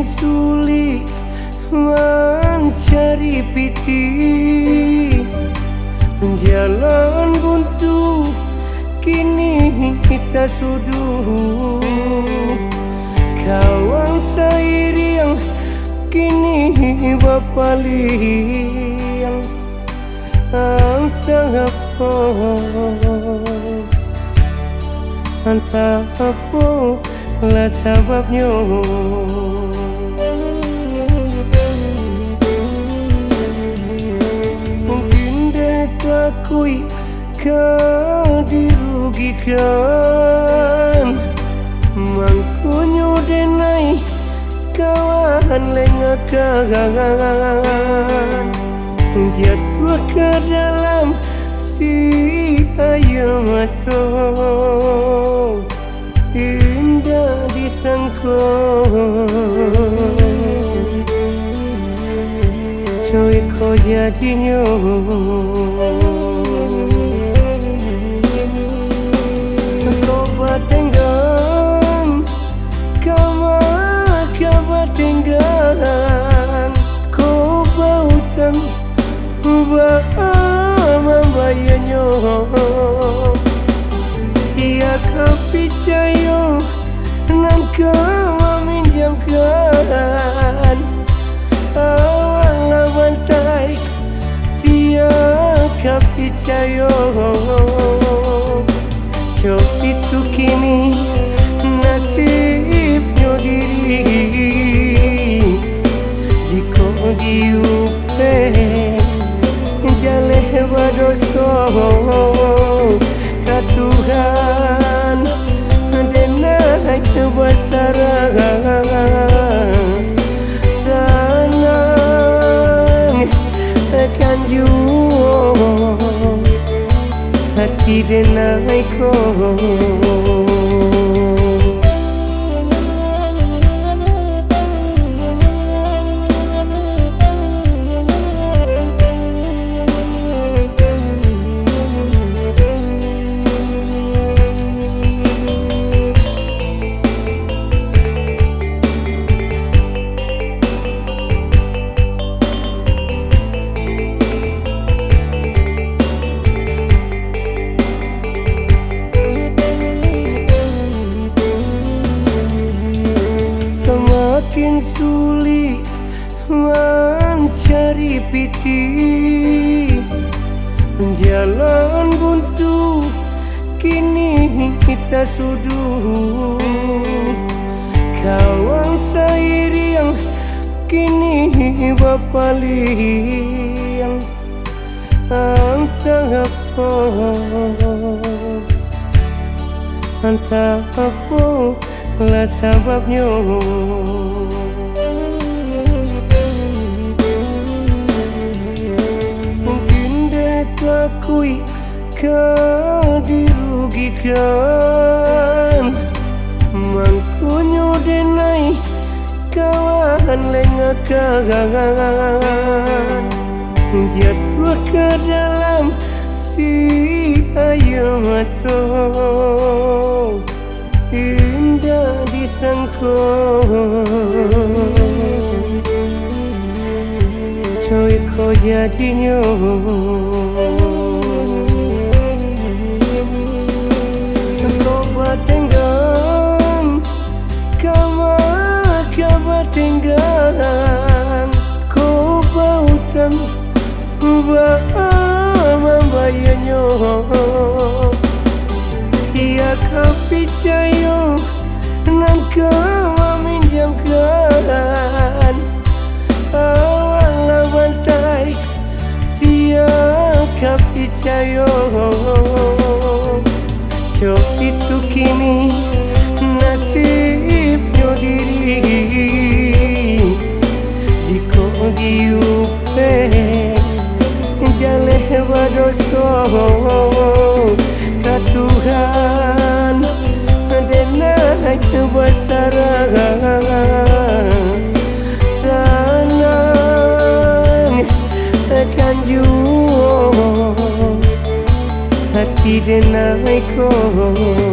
Makin sulit mencari piti, jalan buntu kini kita suduh. Kawan seiring kini berpaling, entah apa lah sebabnya. Mungkin dia takui kau dirugikan, mangkunyo denai kawan lengakan, jatuh ke dalam si air mata, indah disangka coy kau jadinya. Kau bertenggang, kau bertenggang, kau berhutang membayarnya. Ia kau percaya dan kau meminjamkan lawan saya, siapa percaya. Jauh itu kini nasibnya diri, jika diupek jaleh berdosa ke Tuhan denai besaran. Tenang akan jua hati denai kau. Makin sulit mencari piti, jalan buntu kini kita suduh. Kawan seiring kini berpaling, entah apa lah sebabnya. Mungkin dia takui kau dirugikan, mangkunyo denai kawan lengakan, jatuh ke dalam si air mata, indah disangka coy kau jadinya. Kau bertenggang, kau bertenggang, kau berhutang membayarnya. Ia kau percaya dan kau meminjamkan lawan saya, siapa percaya. Jauh itu kini nasibnya diri, jika diupek jaleh berdosa ke Tuhan denai besaran. Tenang akan jua hati denai kau.